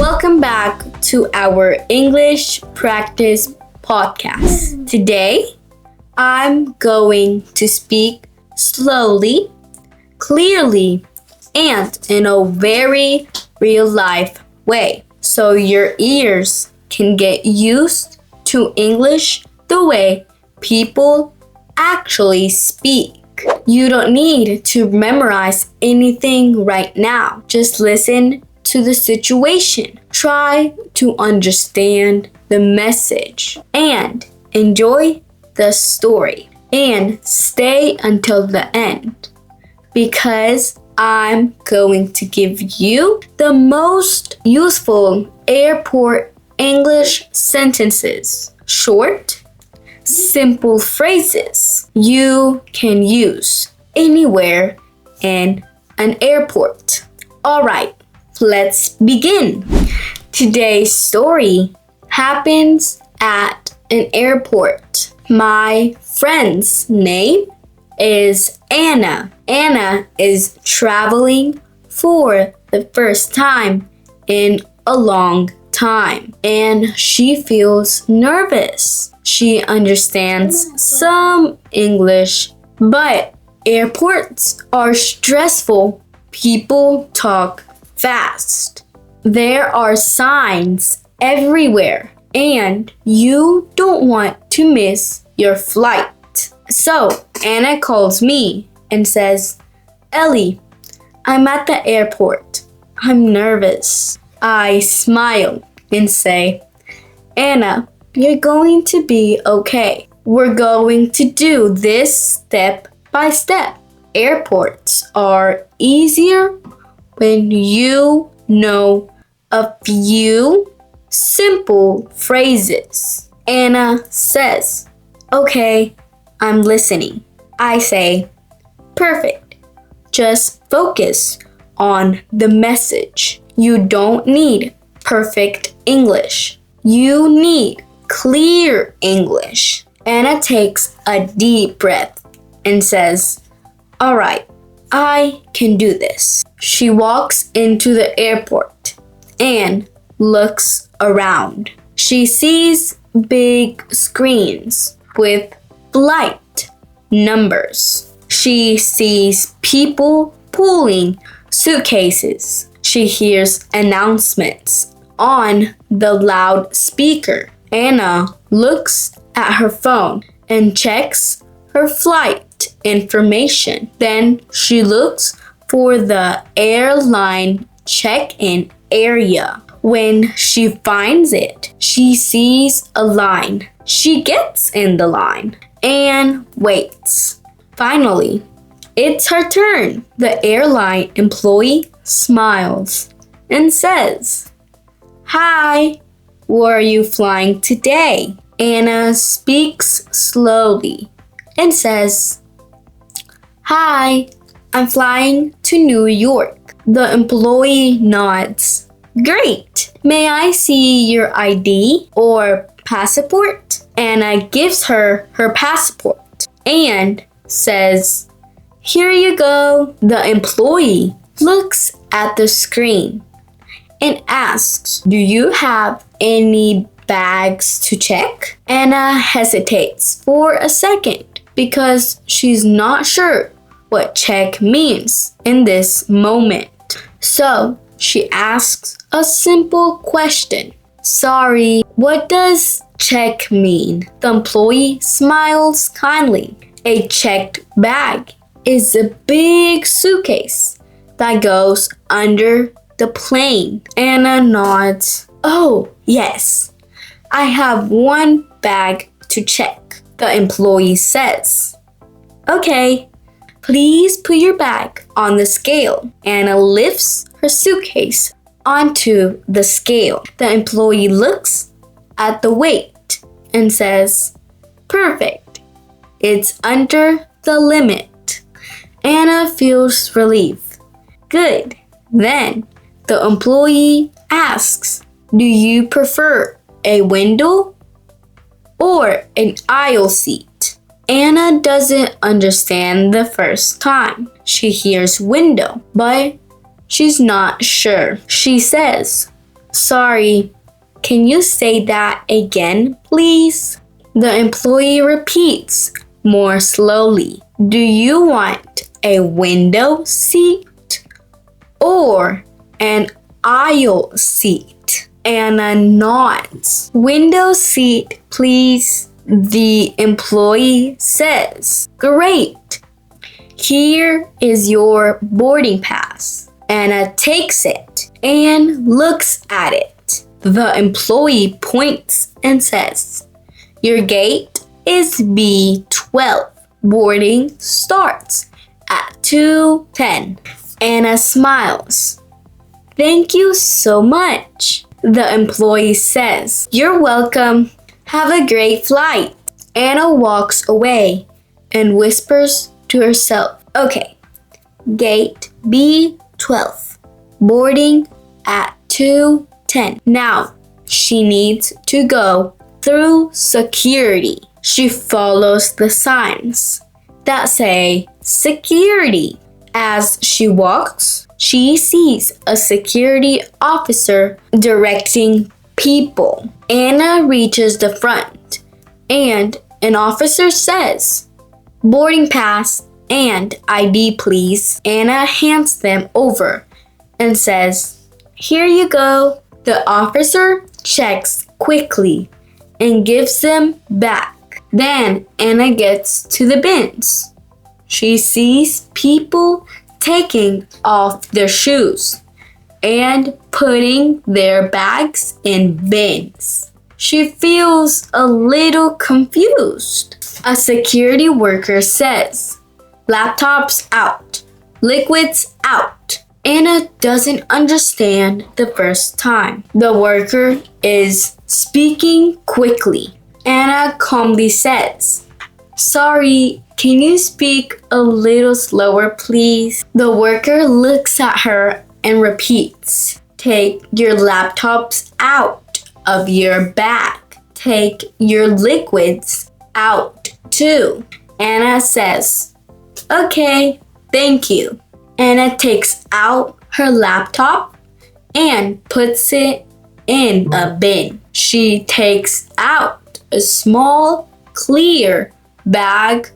Welcome back to our English practice podcast. Today, I'm going to speak slowly, clearly, and in a very real life way so your ears can get used to English the way people actually speak. You don't need to memorize anything right now. Just listen to the situation. Try to understand the message and enjoy the story. And stay until the end because I'm going to give you the most useful airport English sentences. Short, simple phrases you can use anywhere in an airport. Alright, let's begin. Today's story happens at an airport. My friend's name is Anna. Anna is traveling for the first time in a long time and she feels nervous. She understands some English, but airports are stressful. People talk fast. There are signs everywhere, and you don't want to miss your flight. So Anna calls me and says, Ellie, I'm at the airport. I'm nervous. I smile and say, Anna, you're going to be okay. We're going to do this step by step. Airports are easier when you know a few simple phrases. Anna says, okay, I'm listening. I say, perfect. Just focus on the message. You don't need perfect English. You need clear English. Anna takes a deep breath and says, all right, I can do this. She walks into the airport and looks around. She sees big screens with flight numbers. She sees people pulling suitcases. She hears announcements on the loudspeaker. Anna looks at her phone and checks her flight information. Then she looks for the airline check-in area. When she finds it, she sees a line. She gets in the line and waits. Finally, it's her turn. The airline employee smiles and says, hi, where are you flying today? Anna speaks slowly and says, hi, I'm flying to New York. The employee nods. Great. May I see your ID or passport? Anna gives her her passport and says, here you go. The employee looks at the screen and asks, do you have any bags to check? Anna hesitates for a second because she's not sure what check means in this moment. So she asks a simple question. Sorry, what does check mean? The employee smiles kindly. A checked bag is a big suitcase that goes under the plane. Anna nods. Oh, yes. I have one bag to check, the employee says. Okay, please put your bag on the scale. Anna lifts her suitcase onto the scale. The employee looks at the weight and says, perfect. It's under the limit. Anna feels relief. Good. Then the employee asks, do you prefer a window or an aisle seat? Anna doesn't understand the first time. She hears window, but she's not sure. She says, Sorry, can you say that again, please? The employee repeats more slowly. Do you want a window seat or an aisle seat? Anna nods. Window seat, please, the employee says. Great. Here is your boarding pass. Anna takes it and looks at it. The employee points and says, your gate is B12. Boarding starts at 2:10. Anna smiles. Thank you so much. The employee says, you're welcome. Have a great flight. Anna walks away and whispers to herself, okay, gate B12, boarding at 2:10. Now she needs to go through security. She follows the signs that say security. As she walks, she sees a security officer directing people. Anna reaches the front and an officer says, boarding pass and ID please. Anna hands them over and says, here you go. The officer checks quickly and gives them back. Then Anna gets to the bins. She sees people taking off their shoes and putting their bags in bins. She feels a little confused. A security worker says, laptops out, liquids out. Anna doesn't understand the first time. The worker is speaking quickly. Anna calmly says, sorry, can you speak a little slower, please? The worker looks at her and repeats, take your laptops out of your bag. Take your liquids out too. Anna says, okay, thank you. Anna takes out her laptop and puts it in a bin. She takes out a small clear bag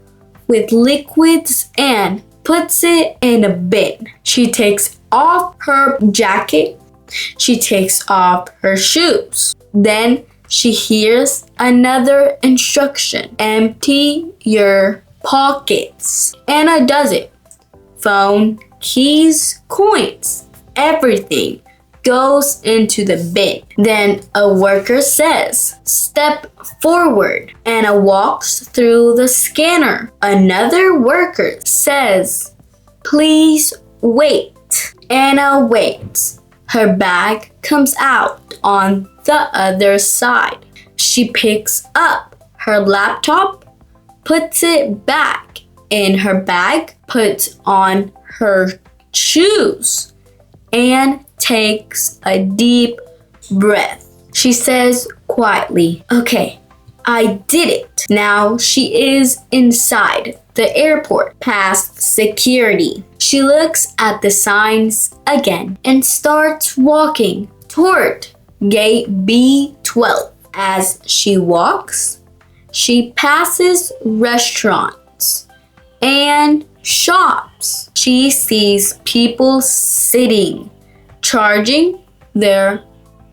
with liquids and puts it in a bin. She takes off her jacket. She takes off her shoes. Then she hears another instruction. Empty your pockets. Anna does it. Phone, keys, coins, everything goes into the bin. Then a worker says, step forward. Anna walks through the scanner. Another worker says, please wait. Anna waits. Her bag comes out on the other side. She picks up her laptop, puts it back in her bag, puts on her shoes, and takes a deep breath. She says quietly, okay, I did it. Now she is inside the airport, past security. She looks at the signs again and starts walking toward gate B12. As she walks, she passes restaurants and shops. She sees people sitting, charging their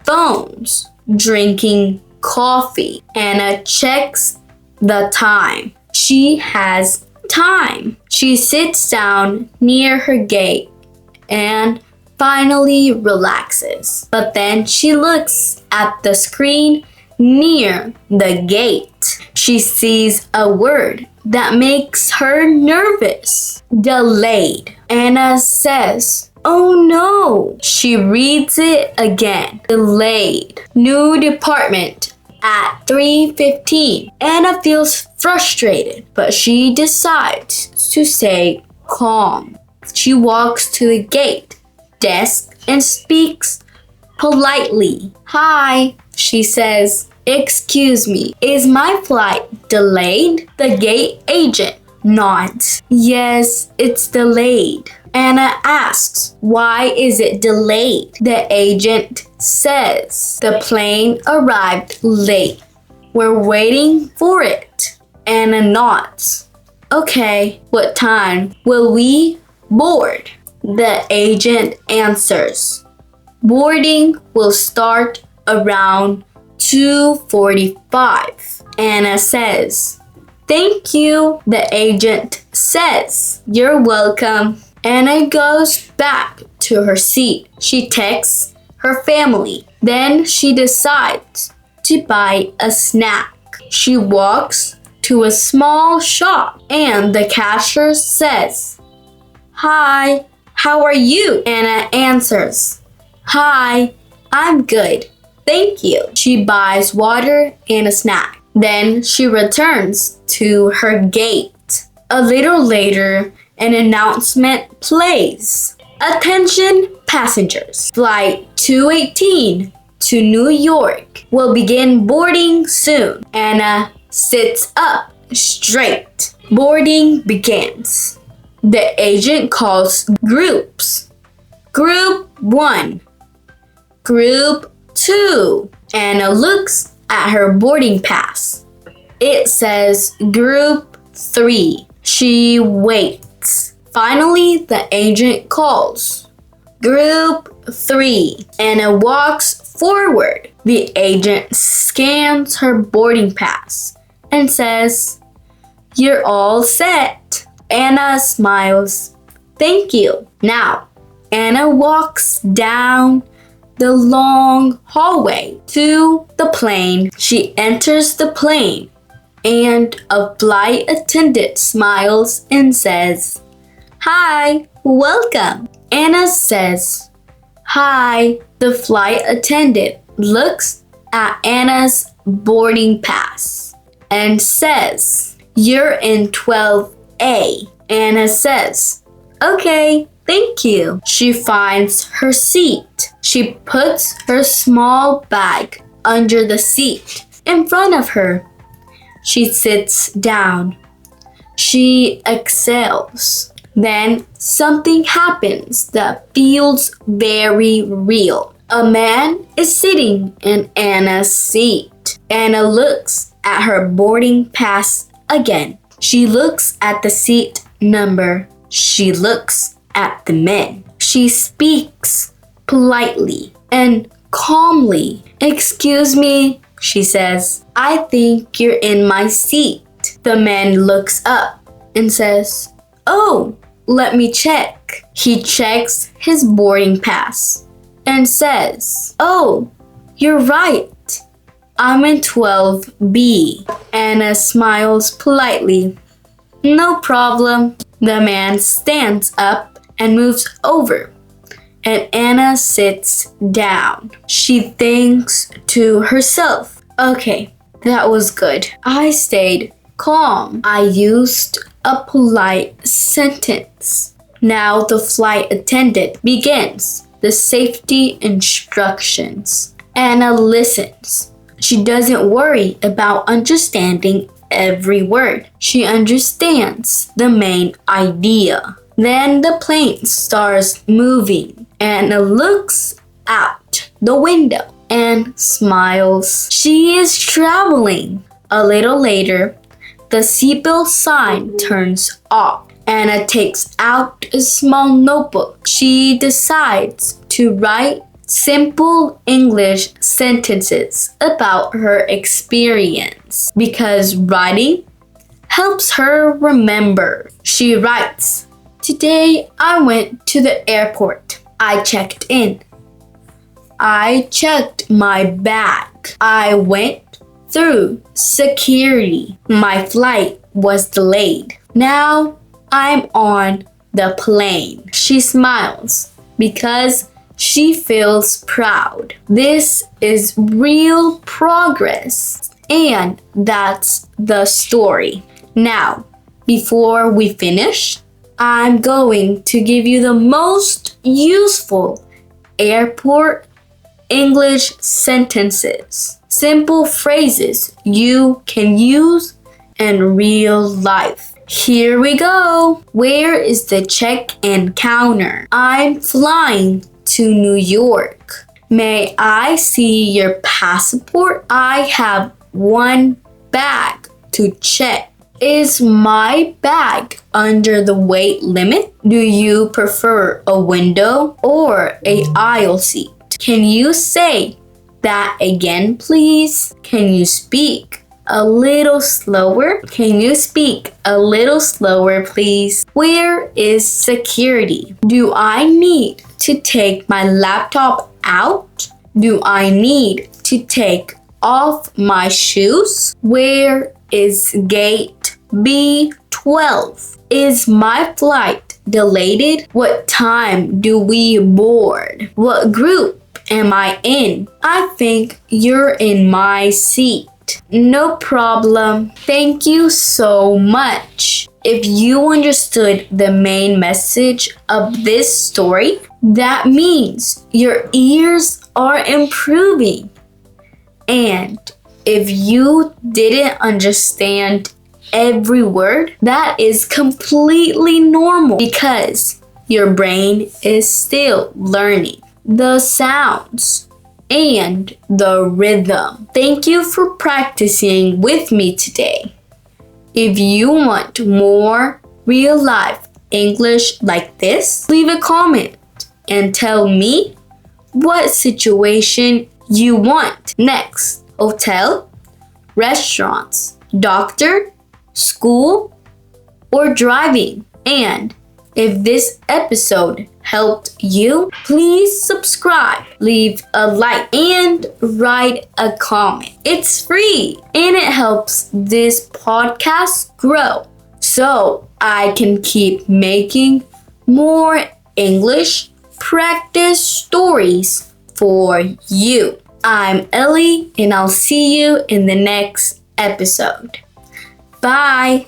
phones, drinking coffee. Anna checks the time. She has time. She sits down near her gate and finally relaxes. But then she looks at the screen near the gate. She sees a word that makes her nervous. Delayed. Anna says, oh no. She reads it again. Delayed. New department at 3:15. Anna feels frustrated, but she decides to stay calm. She walks to the gate desk and speaks politely. Hi, she says. Excuse me, is my flight delayed? The gate agent nods. Yes, it's delayed. Anna asks, why is it delayed? The agent says, the plane arrived late. We're waiting for it. Anna nods. Okay, what time will we board? The agent answers. Boarding will start around 2:45. Anna says. Thank you, the agent says. You're welcome. Anna goes back to her seat. She texts her family. Then she decides to buy a snack. She walks to a small shop and the cashier says, Hi, how are you? Anna answers, Hi, I'm good. Thank you. She buys water and a snack. Then she returns to her gate. A little later, an announcement plays. Attention passengers. Flight 218 to New York will begin boarding soon. Anna sits up straight. Boarding begins. The agent calls groups. Group 1. Group 2. Anna looks at her boarding pass. It says Group 3. She waits. Finally, the agent calls. Group 3. Anna walks forward. The agent scans her boarding pass and says, You're all set. Anna smiles. Thank you. Now, Anna walks down the long hallway to the plane. She enters the plane and a flight attendant smiles and says, Hi, welcome. Anna says, Hi. The flight attendant looks at Anna's boarding pass and says, You're in 12A. Anna says, Okay. Thank you. She finds her seat. She puts her small bag under the seat in front of her. She sits down. She exhales. Then something happens that feels very real. A man is sitting in Anna's seat. Anna looks at her boarding pass again. She looks at the seat number. She looks at the men. She speaks politely and calmly. Excuse me, she says. I think you're in my seat. The man looks up and says, Oh, let me check. He checks his boarding pass and says, Oh, you're right. I'm in 12B. Anna smiles politely. No problem. The man stands up and moves over, and Anna sits down. She thinks to herself, Okay, that was good. I stayed calm. I used a polite sentence. Now the flight attendant begins the safety instructions. Anna listens. She doesn't worry about understanding every word. She understands the main idea. Then the plane starts moving. Anna looks out the window and smiles. She is traveling. A little later, the seatbelt sign turns off. Anna takes out a small notebook. She decides to write simple English sentences about her experience because writing helps her remember. She writes, Today I went to the airport. I checked in. I checked my bag. I went through security. My flight was delayed. Now I'm on the plane. She smiles because she feels proud. This is real progress. And that's the story. Now, before we finish, I'm going to give you the most useful airport English sentences. Simple phrases you can use in real life. Here we go. Where is the check-in counter? I'm flying to New York. May I see your passport? I have one bag to check. Is my bag under the weight limit? Do you prefer a window or an aisle seat? Can you say that again, please? Can you speak a little slower? Can you speak a little slower, please? Where is security? Do I need to take my laptop out? Do I need to take off my shoes? Where is gate B12? Is my flight delayed? What time do we board? What group am I in? I think you're in my seat. No problem. Thank you so much. If you understood the main message of this story, that means your ears are improving. And if you didn't understand every word, that is completely normal because your brain is still learning the sounds and the rhythm. Thank you for practicing with me today. If you want more real life English like this, leave a comment and tell me what situation you want next. Hotel, restaurants, doctor, school, or driving. And if this episode helped you, please subscribe, leave a like, and write a comment. It's free and it helps this podcast grow so I can keep making more English practice stories for you. I'm Ellie and I'll see you in the next episode. Bye!